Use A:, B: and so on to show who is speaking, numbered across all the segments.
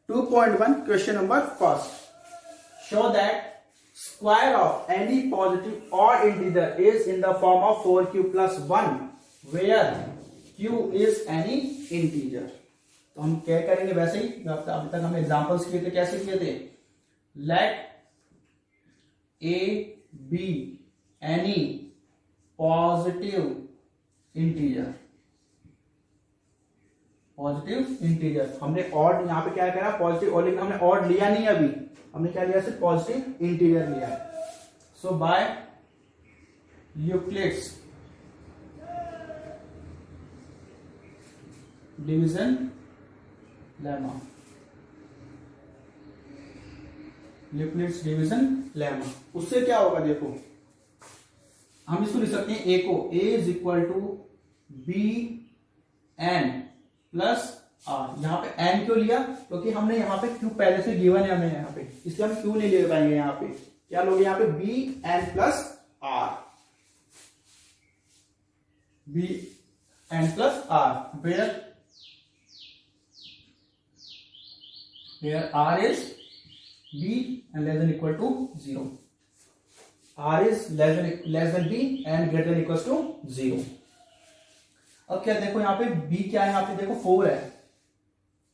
A: 2.1 question number first. Show that square of any positive odd integer is in the form of 4q plus 1 where q is any integer. तो हम क्या करेंगे वैसे ही अभी तक हमने एग्जांपल्स किए थे. कैसे किए थे? Let a be any positive integer. Positive integer हमने ऑड यहाँ पे क्या करा पॉजिटिव और, लेकिन हमने ऑड लिया नहीं अभी. हमने क्या लिया? सिर्फ पॉजिटिव इंटीजर लिया है. So by Euclid's division lemma, Euclid's division lemma, उससे क्या होगा? देखो हम इसको लिख सकते हैं ए को a is equal to b n plus r. यहाँ पे एन क्यों लिया? क्योंकि हमने यहाँ पे क्यू पहले से गिवन है हमें यहाँ पे, इसलिए हम क्यू नहीं ले पाएंगे. यहाँ पे क्या लोगे? यहाँ पे b n plus r, b n plus r where r is b and less than equal to 0. R is less than b and greater than equal to 0. अब क्या देखो यहाँ पे b क्या है? यहाँ पे देखो 4 है,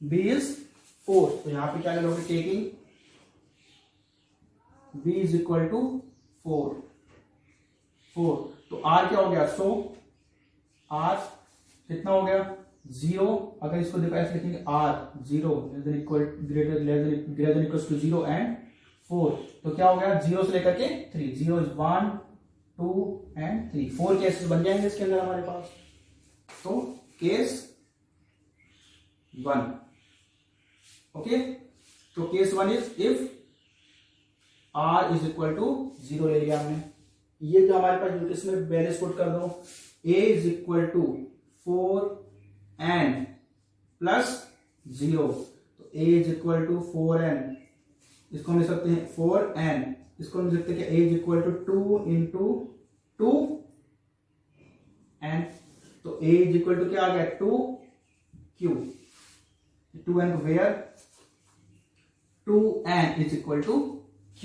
A: b इज 4. तो यहाँ पे क्या करोगे? Taking b is equal to 4. तो r क्या हो गया? सो r कितना हो गया? 0. अगर इसको देखो ऐसे लिखेंगे r 0 greater than equal to 0 and 4. तो क्या हो गया? 0 से लेकर के 3. 0 इज 1 2 एंड 3. 4 केसेस बन जाएंगे इसके अंदर हमारे पास. तो केस 1. ओके, तो case 1 is if r is equal to 0 ले लिया हमने. ये जो हमारे पास इसमें वैल्यूज पुट कर दो. a is equal to 4n plus 0. तो a is equal to 4n, इसको हम लिख सकते हैं 4n. इसको हम लिख सकते हैं a is equal to 2 into 2 and. तो a इज इक्वल टू क्या आ गया? 2q. 2n where 2n is equal to q.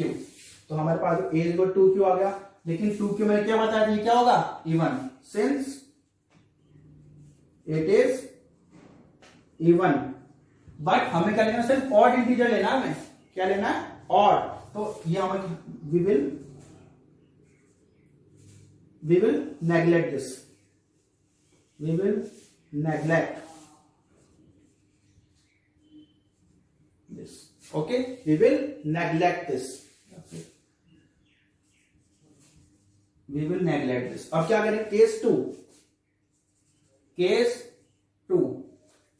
A: तो हमारे पास a is equal to 2q आ गया. लेकिन 2q में क्या बताया था? क्या होगा? Even. Since it is even, but हमें क्या लेना? सिर्फ ऑड इंटीजर लेना है. हमें क्या लेना है? ऑड. तो ये हमें we will neglect this. We will neglect this. Okay, we will neglect this. Okay. We will neglect this. अब क्या करें? केस 2.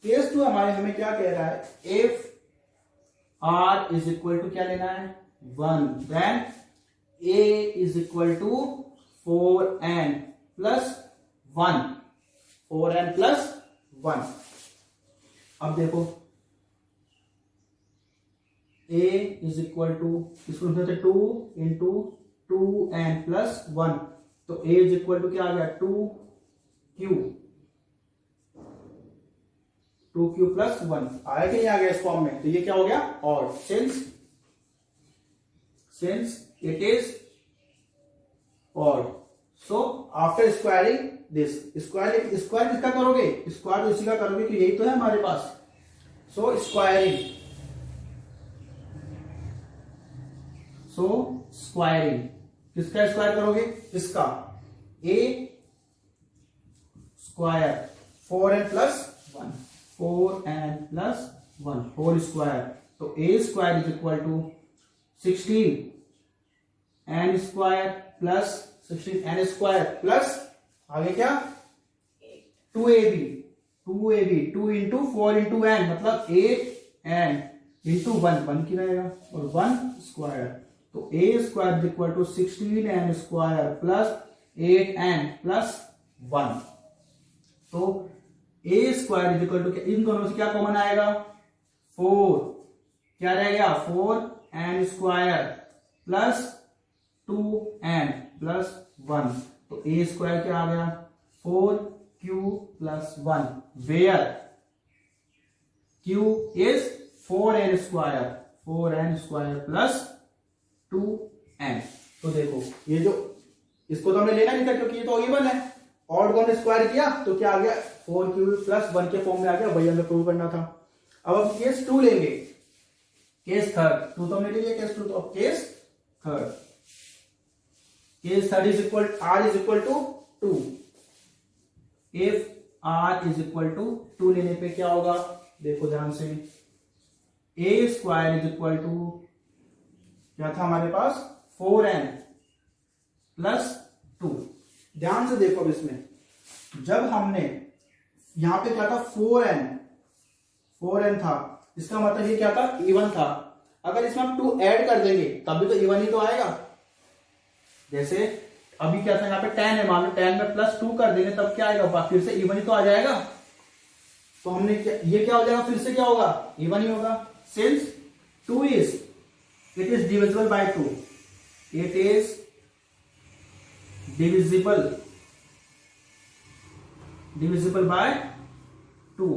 A: केस 2 हमारे हमें क्या कह रहा है? If r is equal to क्या लेना है? 1, then a is equal to 4n plus 1. 4n plus 1. अब देखो a इज इक्वल टू, इसको लिख सकते 2 इंटू 2n प्लस 1. तो a इज इक्वल टू क्या आ गया? 2q plus 1. आया कि नहीं आ गया इस फॉर्म में? तो ये क्या हो गया? और since it is odd, so after squaring this, square किसका करोगे? स्क्वायर तो इसी का करोगे कि यही तो है हमारे पास. सो स्क्वायरिंग किसका स्क्वायर करोगे? इसका. a square 4n plus 1, 4n plus 1 whole square. तो a square is equal to 16n square plus 16n square plus आगे क्या? 2ab 2 इंटू 4 इंटू n मतलब 8n इंटू 1 की रहेगा और 1 स्क्वायर. तो a square is equal to 16n square plus 8n plus 1. तो a square is equal to इन दोनों से क्या कॉमन आएगा? 4. क्या रहेगा? 4n square plus 2n plus 1. तो a स्क्वायर क्या आ गया? 4q plus 1 where q is 4n plus 2n। तो देखो ये जो इसको तो हमने लेना नहीं था क्योंकि ये तो इवन है, ऑड को हमने स्क्वायर किया तो क्या आ गया 4 प्लस 1 के फॉर्म में आ गया, वही हमें प्रूव करना था। अब हम केस 2 लेंगे, केस थर्ड। 2 तो हमने ले लिया केस 2, तो अब case third. Case third is equal r is equal to 2। If r is equal to 2 लेने पे क्या होगा, देखो ध्यान से, a square is equal to क्या था हमारे पास 4n प्लस 2। ध्यान से देखो अब इसमें जब हमने यहां पे क्या था 4n था, इसका मतलब ये क्या था इवन था। अगर इसमें हम 2 ऐड कर देंगे तब भी तो इवन ही तो आएगा। जैसे अभी क्या था यहाँ पे 10 है, मान लो 10 में प्लस 2 कर देंगे तब क्या आएगा, फिर से इवन ही तो आ जाएगा। तो हमने ये क्या हो जाएगा, फिर से क्या होगा इवन ही होगा। Since 2 it is divisible by 2, it is divisible by 2,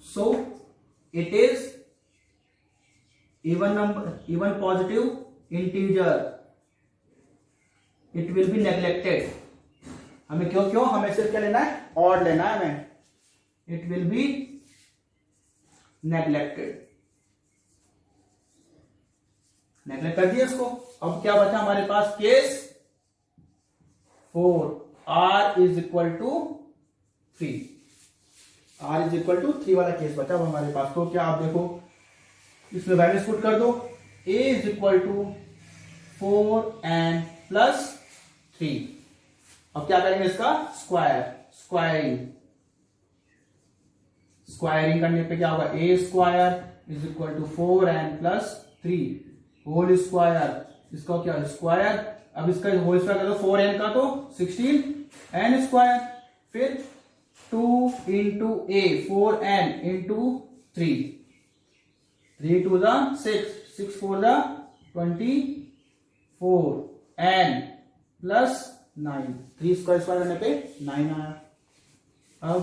A: so it is even positive integer, it will be neglected। हमें क्यों हमें सिर्फ क्या लेना है, ऑड लेना है हमें, it will be neglected। Neglect कर दिया इसको। अब क्या बचा हमारे पास case 4, r is equal to 3, r is equal to 3 वाला केस बचा हमारे पास। तो क्या आप देखो इसमें वैल्यूज पुट कर दो, a is equal to 4n plus 3। अब क्या करेंगे इसका स्क्वायरिंग करने पे क्या होगा, a square is equal to 4n plus 3 whole square, इसका क्या स्क्वायर, अब इसका होल स्क्वायर कर दो 4n का तो 16n स्क्वायर, फिर 2 into a 4n into 3 2 6 4 24 n plus 9, 3 square करने पे 9 आया। अब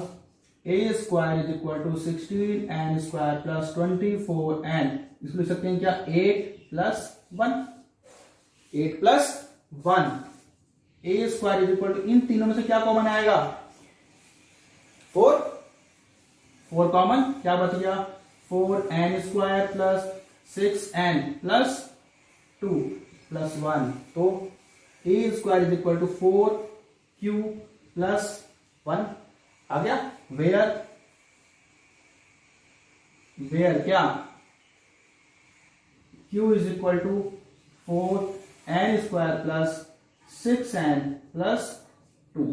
A: a square is equal to 16n square plus 24n, इसको लिख सकते हैं क्या 8 plus 1, 8 plus 1। a square is equal to, इन तीनों में से क्या कॉमन आएगा 4 कॉमन, क्या बच गया 4n square plus 6n plus 2 plus 1। तो a square is equal to 4q plus 1 आ गया। वेयर क्या q is equal to 4n square plus 6n plus 2।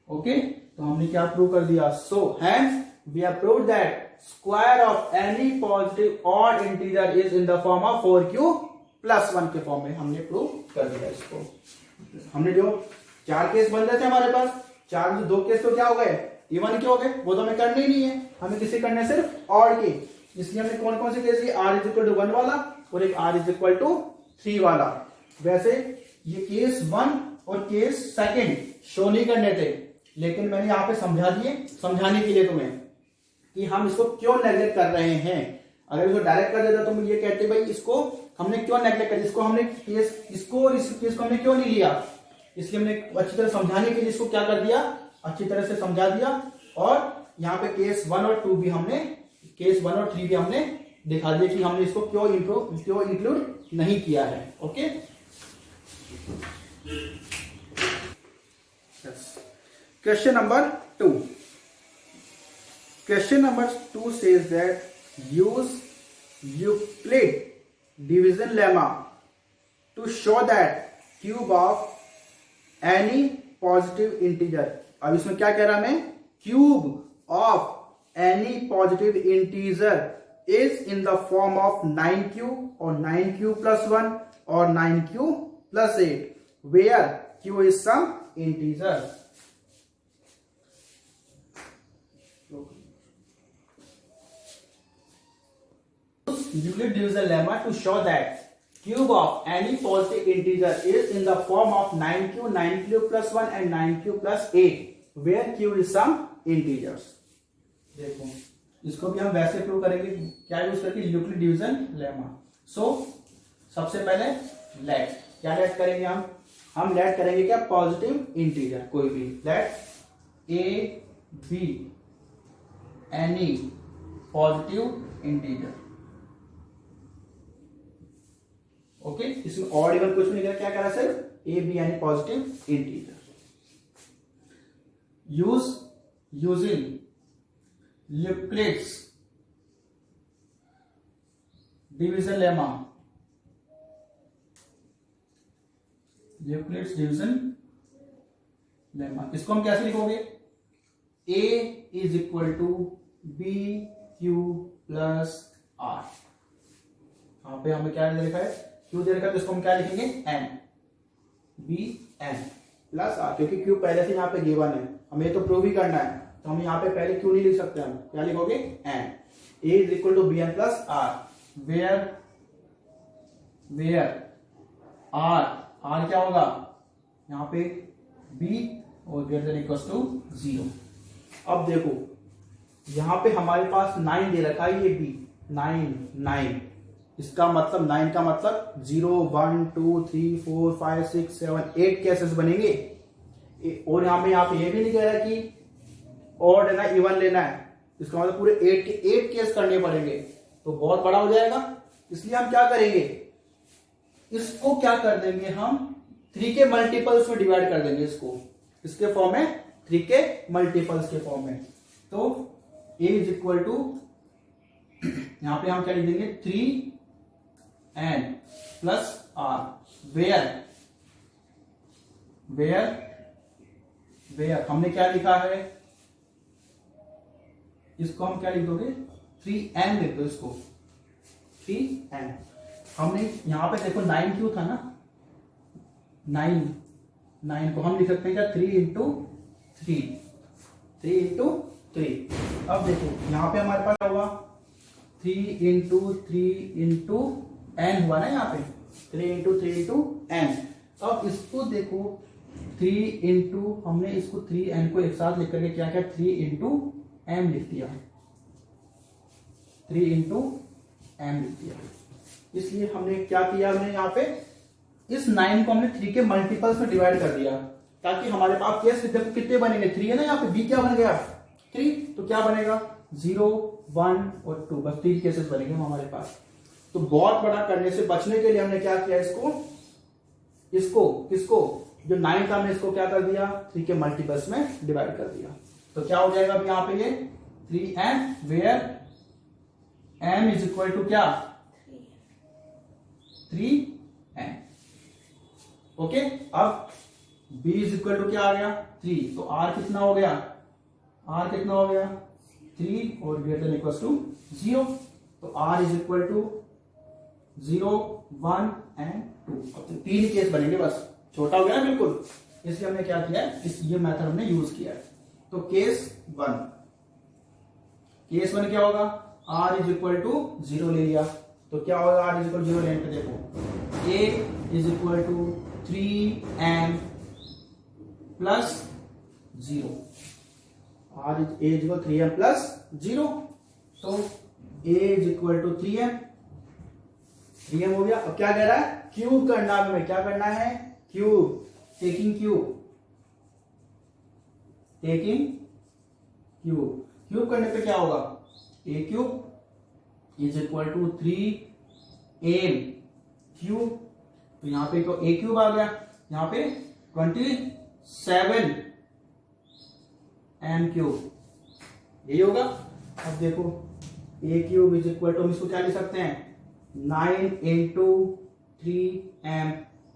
A: Okay, तो हमने क्या प्रूव कर दिया, so hence we have proved that square of any positive odd integer is in the form of 4q plus 1 के form में हमने prove कर दिया इसको। हमने जो 4 केस बन रहे थे हमारे पास, 4 में 2 केस तो क्या हो गए इवन के हो गए, वो तो हमें करने ही नहीं है, हमें किसी करने सिर्फ ऑड के। इसलिए हमने कौन कौन से केस लिए, r इज इक्वल टू 1 वाला और एक r इज इक्वल टू 3 वाला। वैसे ये केस 1 और केस सेकंड शो नहीं करने थे, लेकिन मैंने यहां पे समझा दिए समझाने के लिए तुम्हें कि हम इसको क्यों नेग्लेक्ट कर रहे हैं। अगर इसको डायरेक्ट कर देता तो हम ये कहते भाई इसको हमने क्यों नेग्लेक्ट कर, इसको हमने केस इसको और इस केस को हमने क्यों नहीं लिया, इसलिए हमने अच्छी तरह समझाने के लिए इसको क्या कर दिया, अच्छी तरह से समझा दिया। और यहाँ पे केस 1 और 2 भी हमने, केस 1 और 3 भी हमने दिखा दिया कि हमने इसको क्यों इंक्लूड नहीं किया है। Okay, question number 2। Question number 2 says that use Euclid division lemma to show that cube of any positive integer। अब इसमें क्या कह रहा है, cube of any positive integer is in the form of 9q और 9q प्लस 1 और 9q plus 8 where q is some integer. Euclid division lemma to show that cube of any positive integer is in the form of 9q, 9q plus 1 and 9q plus 8 where q is some integers। देखो इसको भी हम वैसे prove करेंगे, क्या use करके, Euclid division lemma. सो सबसे पहले लेट, क्या लेट करेंगे हम लेट करेंगे क्या, पॉजिटिव इंटीजर कोई भी, let a be any positive integer. Okay, इसमें ऑड इवन कुछ नहीं करा, क्या करा सिर्फ a be any positive integer. Using Euclid's division lemma, Euclid's division lemma, इसको हम कैसे लिखोगे, A is equal to b q plus r. यहां पे हमें क्या लिखा है, क्यू दे रखा है, तो इसको हम क्या लिखेंगे, n, b n plus r, क्योंकि क्यू पहले से यहाँ पे गिवन है, हमें तो प्रूव ही करना है, तो हम यहाँ पे पहले क्यू नहीं लिख सकते, हम क्या लिखोगे, n. A is equal to b n plus r, where r क्या होगा, यहाँ पे बी और ग्रेटर देन इक्वल टू 0। अब देखो यहां पे हमारे पास 9 दे रखा है, ये बी 9, इसका मतलब 9 का मतलब 0 1 2 3 4 5 6 7 8 केसेस बनेंगे। और यहाँ पे ये भी नहीं कह रहा कि ऑड है ना इवन लेना है, इसका मतलब पूरे 8 केस करने पड़ेंगे, तो बहुत बड़ा हो जाएगा। इसलिए हम क्या करेंगे, इसको क्या कर देंगे, हम 3 के मल्टीपल्स में डिवाइड कर देंगे, इसको इसके फॉर्म में 3 के मल्टीपल्स के फॉर्म में। तो a इज इक्वल टू, यहां पे हम क्या लिख देंगे, 3n प्लस आर, वेयर हमने क्या लिखा है, इसको हम क्या लिख दोगे, 3n लिख दो, इसको 3n। हमने यहां पे देखो 9 क्यों था ना, 9 को हम लिख सकते हैं क्या, 3 इंटू 3। अब देखो यहां पे हमारे पास क्या हुआ, 3 इंटू 3 इंटू एन हुआ ना, यहाँ पे 3 इंटू 3 इंटू एन। अब इसको देखो 3 इंटू, हमने इसको 3n को एक साथ लिख करके क्या क्या, 3 इंटू एम लिख दिया, 3 इंटू एम लिख दिया। इसलिए हमने क्या किया, हमने यहाँ पे इस 9 को हमने 3 के मल्टीपल्स में डिवाइड कर दिया, ताकि हमारे पास केस देखो कितने बनेंगे, 3 है ना, यहाँ पे b क्या बन गया, 3, तो क्या बनेगा 0 1 और 2, बस 3 केसेस बनेंगे हमारे पास। तो बहुत बड़ा करने से बचने के लिए हमने क्या किया, किसको जो 9 था हमने इसको क्या कर दिया, 3 के मल्टीपल्स में डिवाइड कर दिया। तो क्या हो जाएगा अभी यहाँ पे, ये 3n where m is equal to क्या, 3n। ओके, अब b इज इक्वल टू क्या आ गया, 3, तो r कितना हो गया, 3 और ग्रेटर देन इक्वल टू 0, तो r is equal to 0 1 and 2। अब तो 3 केस बनेंगे, बस छोटा हो गया ना बिल्कुल, इसलिए हमने क्या किया है, ये मेथड हमने यूज किया है। तो केस 1 क्या होगा, r इज इक्वल टू 0 ले लिया, तो क्या होगा, r इज इक्वल 0 लेने पे देखो a is equal to 3n plus 0, r is equal 3n plus 0, तो a is equal to 3m हो गया। अब क्या कह रहा है, क्यूब करना है, हमें क्या करना है, क्यूब, टेकिंग क्यूब करने पे क्या होगा, a cube is equal to 3m cube, तो यहां पे तो a क्यूब आ गया, यहां पे 27 m क्यूब, यही होगा। अब देखो a cube is equal to, हम इसको क्या लिख सकते हैं, 9 इंटू 3m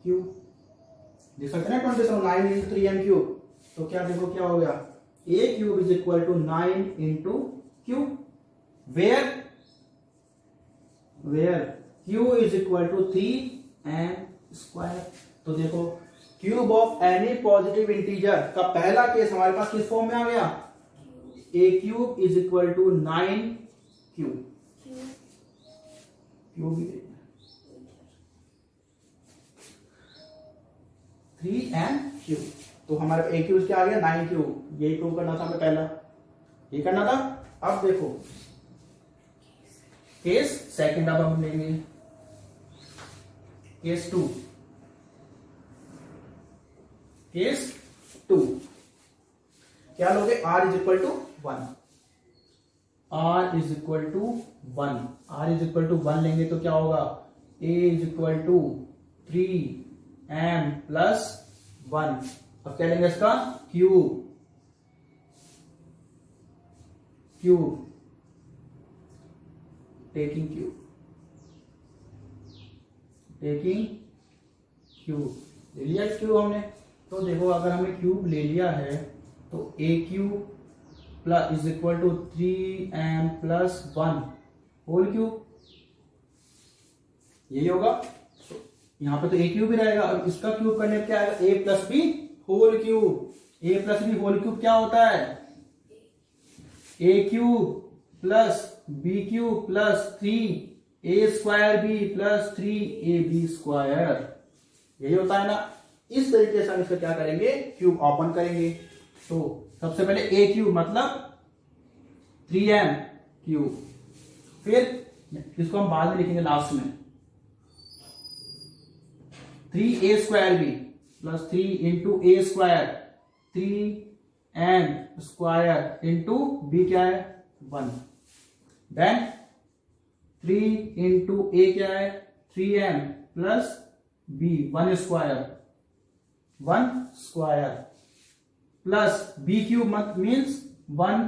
A: क्यूब लिख सकते हैं ना, 9 इंटू 3m क्यूब। तो क्या देखो क्या हो गया, a cube is equal to 9 into cube, where q is equal to 3m square. तो देखो cube of any positive integer का पहला केस हमारे पास किस फॉर्म में आ गया, a cube is equal to 9q, cube 3m cube. तो हमारे a क्यूब क्या आ गया, 9q, यही प्रूव करना था हमें, पहला ये करना था। अब देखो केस सेकंड अब हम लेंगे केस 2। केस 2 क्या लोगे? r is equal to 1। r is equal to 1। r is equal to 1 लेंगे तो क्या होगा? a is equal to 3m plus 1। अब क्या लेंगे इसका? क्यूब टेकिंग क्यूब ले लिया क्यूब हमने। तो देखो अगर हमें क्यूब ले लिया है तो a cube plus is equal to 3m plus 1 whole cube, यही होगा। तो यहां पे तो a क्यूब ही रहेगा। और इसका क्यूब करने पे क्या आएगा? a plus b whole cube. a plus b whole cube क्या होता है? a cube plus b cube plus 3a square b plus 3ab square, यही होता है ना। इस तरीके से हम इसका क्या करेंगे? क्यूब ओपन करेंगे। तो सबसे पहले a क्यूब मतलब 3m क्यूब, फिर इसको हम बाद में लिखेंगे लास्ट में 3a square b plus 3 into a square 3m square into b क्या है? 1। देन 3 इंटू a क्या है? 3m plus b 1 square plus b cube मत मीन्स 1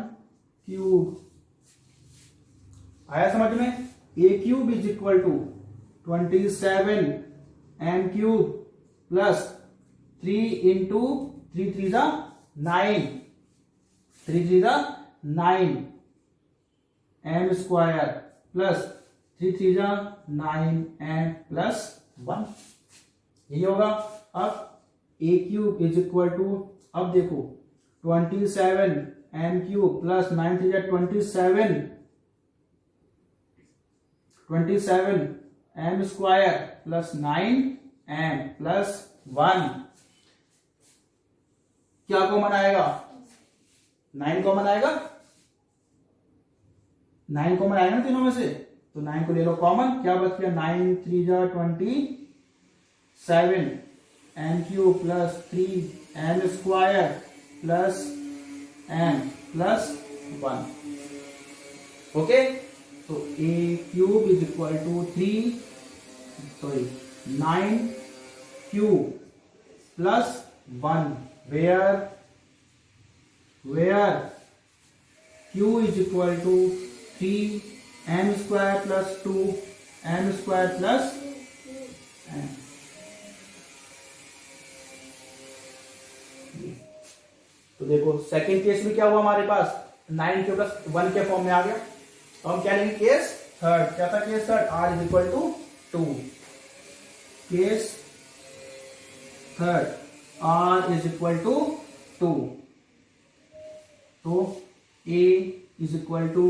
A: क्यूब। आया समझ में? a cube is equal to 27m cube plus 3 into 3 3 जा 9 3 3 जा 9 m स्क्वायर प्लस 3 3 जा 9m प्लस 1, यही होगा। अब a cube is equal to, अब देखो 27m क्यूब प्लस 9 3 जा 27m square plus 9m plus 1, क्या कॉमन आएगा? 9 कॉमन आएगा। 9 कॉमन आएगा ना तीनों में से, तो 9 को ले लो कॉमन। क्या बच गया? 9 3 जा 27 m cube plus 3m square plus m plus 1। Okay, तो a cube is equal to 9 cube plus 1 where q is equal to 3m square plus 2m square plus m। तो देखो सेकंड केस में क्या हुआ हमारे पास? 9 के प्लस 1 के form में आ गया। तो हम क्या लेंगे? Case third. क्या था case third? r is equal to 2। Case third r is equal to 2। तो a is equal to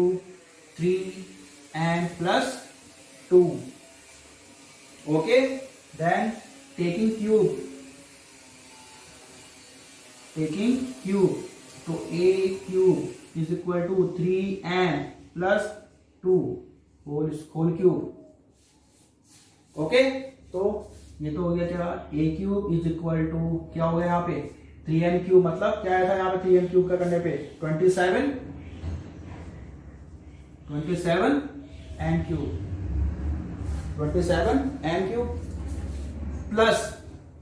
A: 3m plus 2। Okay, then taking cube, तो a cube is equal to 3m plus 2 whole cube. Okay, तो ये तो हो गया क्या? a cube is equal to क्या हो गया यहाँ पे? 3m क्यूब, मतलब क्या आया था यहाँ पे 3m क्यूब का करने पे? 27 m cube plus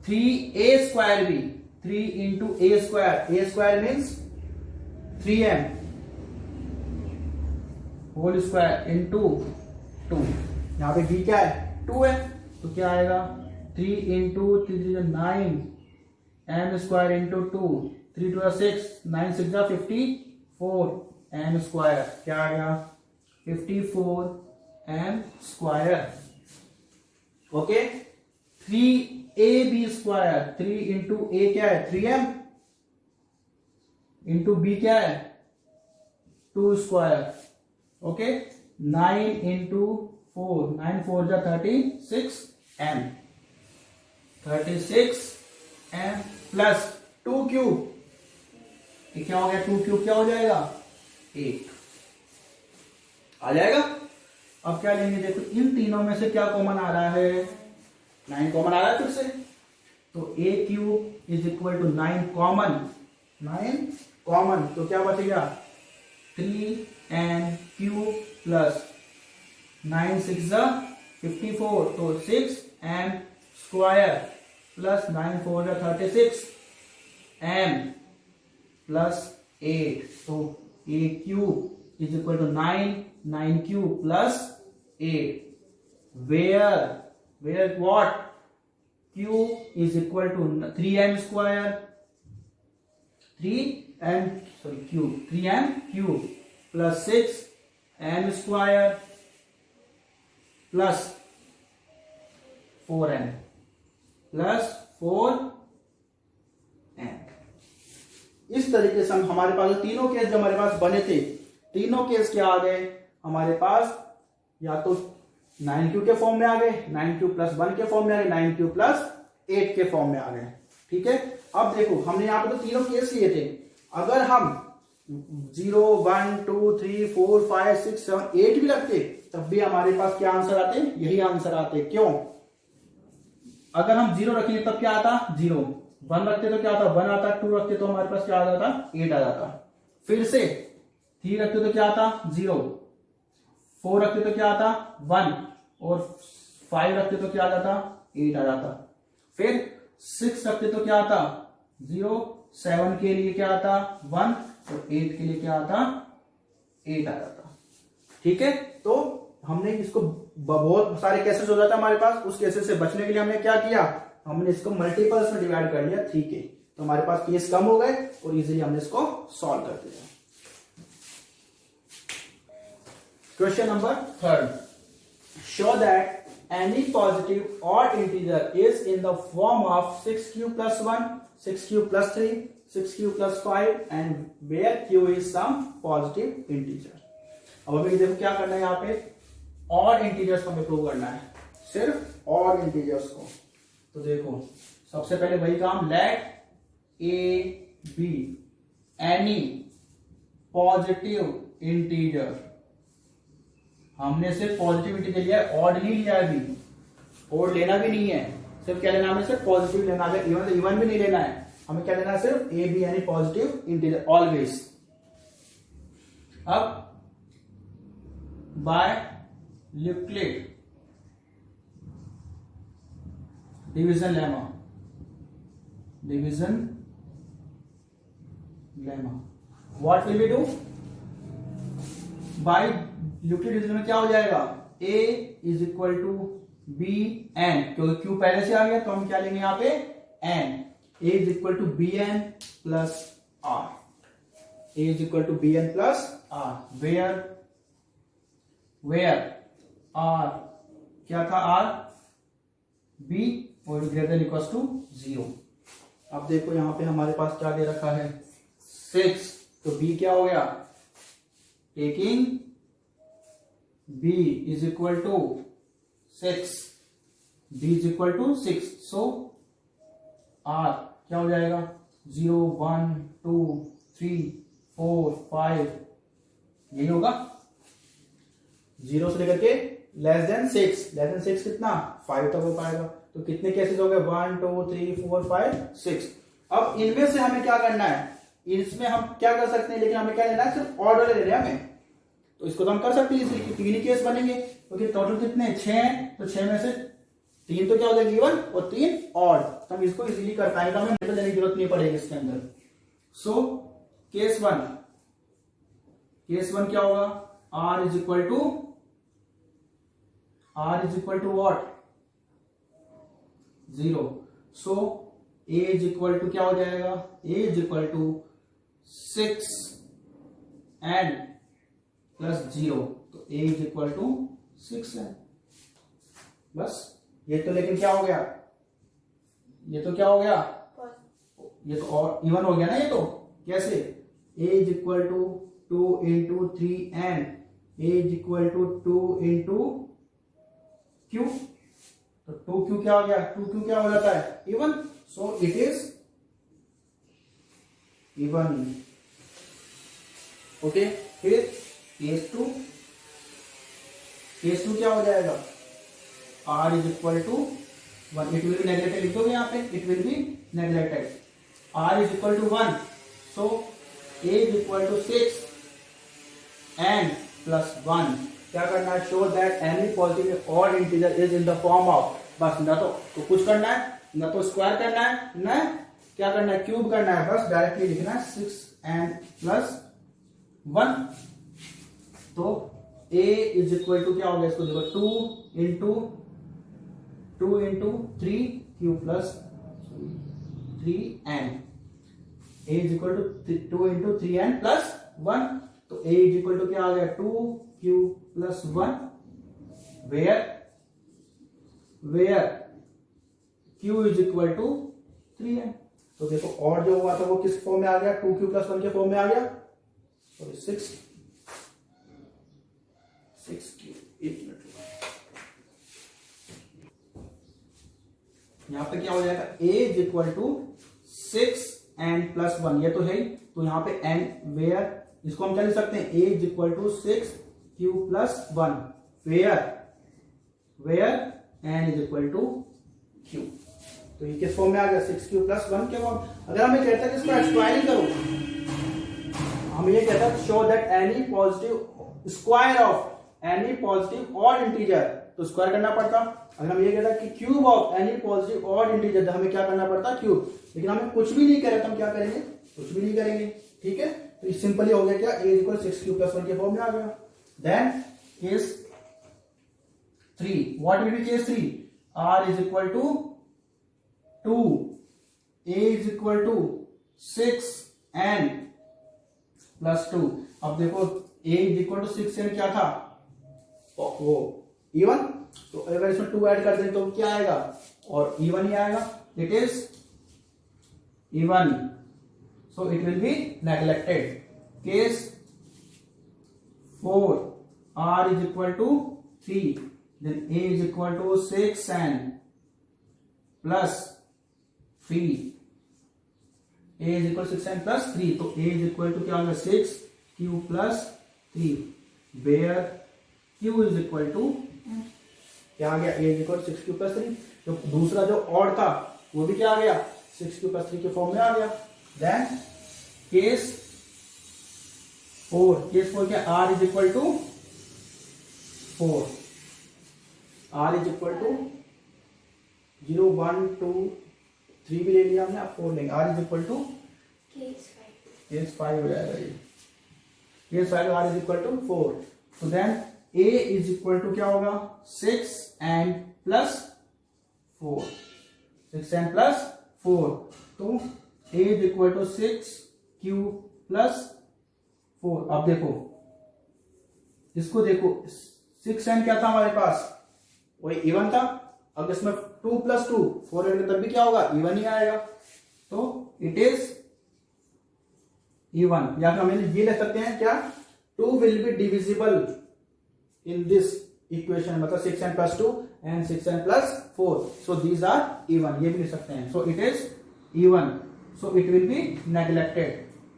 A: 3a square भी, 3 into a square means 3m whole square into 2। यहाँ पे b क्या है? 2 है, तो क्या आएगा? 3 इंटू 9 m स्क्वायर इंटू 2, 3 2 6, 9 6 जा 54 m स्क्वायर, क्या आ गया? 54 m square. Okay, 3ab square, 3 into a क्या है? 3m इंटू b क्या है? 2 स्क्वायर। ओके, 9 इंटू 4, 9 4 जा 36 m, 36 m प्लस 2 क्यूब, क्या हो गया? 2 क्यूब क्या हो जाएगा? 8 आ जाएगा। अब क्या लेंगे, देखो इन तीनों में से क्या कॉमन आ रहा है, 9 कॉमन आ रहा है फिर से, तो a cube is equal to 9 common, 9 common, तो क्या बचेगा 3n क्यूब प्लस 9 6 54, तो 6n square plus 9 4 36 m plus 8, तो a cube is equal to 9 cube plus 8, where what q is equal to 3n square, 3n cube plus 6n square plus 4n plus 4n। इस तरीके से हमारे पास तीनों case जो हमारे पास बने थे, तीनों केस क्या आ गए हमारे पास, या तो 9q के फॉर्म में आ गए, 9q प्लस 1 के फॉर्म में आ गए, 9q प्लस 8 के फॉर्म में आ गए। ठीक है, अब देखो हमने यहाँ पे तो तीनों केस लिए थे, अगर हम 0 1 2 3 4 5 6 7 8 भी रखते तब भी हमारे पास क्या आंसर आते, यही आंसर आते। क्यों, अगर हम 0 रखेंगे तब क्या आता 0, 1 रखते तो क्या आता 1 आता, 2 रखते तो हमारे पास क्या आ जाता 8 आ जाता, फिर से 3 रखते तो क्या आता 0, 4 रखते तो क्या आता 1, और 5 रखते तो क्या आ जाता 8 आ जाता, फिर 6 रखते तो क्या आता 0, 7 के लिए क्या आता 1, और 8 के लिए क्या आता 8 आ जाता। ठीक है, तो हमने इसको बहुत सारे केसेस हो जाता हमारे पास, उस केसेस से बचने के लिए हमने क्या किया, हमने इसको मल्टीपल्स में डिवाइड कर लिया। ठीक है, तो हमारे पास केस कम हो गए और इजीली हमने इसको सॉल्व कर दिया। Question number 3, show that any positive odd integer is in the form of 6q plus 1, 6q plus 3, 6q plus 5 and where q is some positive integer। अब हमें देखो क्या करना है, यहाँ पे odd integers को हमें प्रूव करना है, सिर्फ odd integers को। तो देखो सबसे पहले वही काम, let a be any positive integer, हमने सिर्फ पॉजिटिव इंटीजर लिया है, ऑड नहीं लिया अभी, ऑड लेना भी नहीं है, सिर्फ क्या लेना, हमें सिर्फ पॉजिटिव लेना है, इवन भी नहीं लेना है, हमें क्या लेना है सिर्फ ए बी यानी पॉजिटिव इंटीजर ऑलवेज। अब by Euclid division lemma what will we do, by Euclid division में क्या हो जाएगा, a is equal to b n, क्योंकि q पहले से आ गया तो हम क्या लेंगे यहाँ पे n, a is equal to b n plus r, a is equal to b n plus r, where r क्या था r b और ग्रेटर देन इक्वल टू 0। अब देखो यहाँ पे हमारे पास क्या दे रखा है 6, तो b क्या हो गया, taking b is equal to 6, b is equal to 6, so r क्या हो जाएगा 0 1 2 3 4 5, यही होगा 0 से लेकर के लेस देन 6 कितना 5 तक हो पाएगा। तो कितने केसेस हो गए 1 2 3 4 5 6। अब इनमें से हमें क्या करना है, इसमें हम क्या कर सकते हैं, लेकिन हमें क्या लेना है सिर्फ ऑर्डर ले रहे हैं हमें, तो इसको तो हम कर सकते हैं इसलिए 3 ही केस बनेंगे, क्योंकि टोटल कितने 6 हैं, तो 6 में से 3 तो क्या हो जाएगा इवन और 3 ऑड, तो हम इसको इजीली कर पाएंगे, तो हमें मेथड लेने की जरूरत नहीं पड़ेगी इसके अंदर। सो केस 1 क्या होगा, r is equal to what 0, so a is equal to क्या हो जाएगा, a is equal to 6 and plus 0, तो a इज इक्वल टू 6 है बस। ये तो लेकिन क्या हो गया, ये तो क्या हो गया, ये तो और इवन हो गया ना, ये तो कैसे a is equal to 2 into 3 and a is equal to 2 into q, तो 2q क्या हो गया, 2q क्या हो जाता है even, so it is even. Okay, फिर केस 2 केस 2 क्या हो जाएगा, r is equal to 1, it will be neglected, लिख दोगे यहाँ पे, it will be neglected, r is equal to 1, so a is equal to 6 n plus 1। क्या करना है, show that any positive odd integer is in the form of, बस ना तो कुछ करना है, ना तो स्क्वायर करना है, ना क्या करना है, क्यूब करना है, बस डायरेक्टली लिखना है 6n प्लस 1। तो a इज इक्वल टू क्या हो गया, इसको देखो 2 into 3 q plus 3n, a is equal to 2 into 3n plus 1। तो a इज इक्वल टू क्या आ गया, 2q plus 1, where q is equal to 3n। तो देखो और जो हुआ था वो किस फॉर्म में आ गया, 2q प्लस 1 के फॉर्म में आ गया, सॉरी 6q। एक मिनट, यहां पे क्या हो जाएगा, a is equal to 6n plus 1, ये तो है ही, तो यहां पे n वेयर, इसको हम क्या लिख सकते हैं, a is equal to 6q plus 1, where n is equal to q। तो ये किस फॉर्म में आ गया, 6q प्लस 1 के फॉर्म। अगर हमें कहता है कि इसको एक्सप्लाइन करो, हम ये कहता है show that any positive square of any positive odd integer, तो स्क्वायर करना पड़ता। अगर हम ये कहता है कि cube of any positive odd integer, तो हमें क्या करना पड़ता, क्यूब। लेकिन हमें कुछ भी नहीं करे तो हम क्या करेंगे, कुछ भी नहीं करेंगे, ठीक है। तो सिंपली हो गया क्या, a इक्वल 6q प्लस 1 के फॉर्म में आ गया। Then case 3, what will be case 3, r is equal to 2, a is equal to 6n plus 2। अब देखो a is equal to 6n क्या था, वो इवन, तो अगर इसमें 2 ऐड कर दें तो क्या आएगा, और इवन ही आएगा, it is even, so it will be neglected. Case 4, r is equal to 3, then a is equal to 6n plus 3, a is equal 6n plus 3, तो a इज इक्वल टू क्या होगा, 6q plus 3, where q is equal to क्या आ गया, a is equal 6q plus 3। तो दूसरा जो odd था वो भी क्या आ गया, 6q प्लस 3 के फॉर्म में आ गया। देन केस 4 क्या, r is equal to 4, r is equal to 0 1 2 3 भी ले लिया हमने, अब 4 लेंगे, r is equal to case 5 हो जाएगा ये, case 5 r is equal to 4। तो then a is equal to क्या होगा, 6n प्लस 4, 6n प्लस 4, तो a is equal to 6q plus 4। अब देखो इसको देखो, 6n क्या था हमारे पास, वही इवन था, अब इसमें 2 प्लस 2 4 ऐड तब भी क्या होगा, इवन ही आएगा, तो इट इज इवन। या फिर हम ये ले सकते हैं क्या, 2 will be divisible in this equation, मतलब 6n plus 2 and 6n plus 4, so these are even, ये भी लिख सकते हैं, so it is even, so it will be neglected.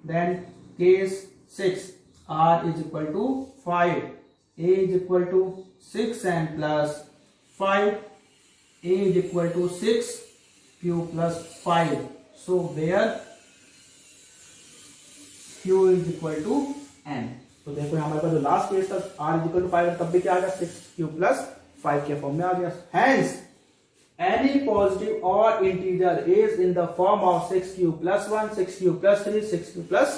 A: Then case 6, r is equal to 5, a is equal to 6n plus 5, a is equal to 6q plus 5, so where q is equal to n। तो देखो हमारे पास जो last case था, r is equal to 5, तब भी क्या आ गया, 6q प्लस 5 के फॉर्म में आ गया। Hence any positive odd integer is in the form of 6q plus 1, 6q plus 3, 6q plus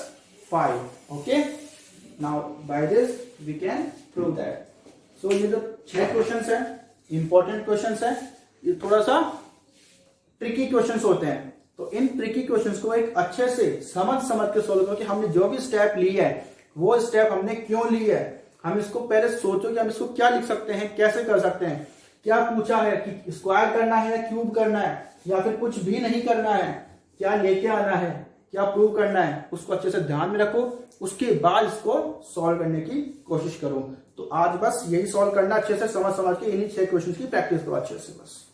A: 5. Okay, now by this we can prove that. So ये जो 6 क्वेश्चंस हैं, इंपॉर्टेंट क्वेश्चंस हैं, ये थोड़ा सा ट्रिकी क्वेश्चंस होते हैं, तो इन ट्रिकी क्वेश्चंस को एक अच्छे से समझ के सॉल्व करो कि हमने जो भी स्टेप ली है वो स्टेप हमने क्यों ली है। हम इसको पहले सोचो कि हम इसको क्या लिख सकते हैं, कैसे कर सकते हैं, क्या पूछा है कि स्क्वायर करना है या क्यूब करना है, या फिर कुछ भी नहीं करना है, क्या लेके आना है, क्या प्रूव करना है, उसको अच्छे से ध्यान में रखो, उसके बाद इसको सॉल्व करने की कोशिश करो। तो आज बस यही सॉल्व करना, अच्छे से समझ के इन्हीं 6 क्वेश्चन की प्रैक्टिस करो अच्छे से बस।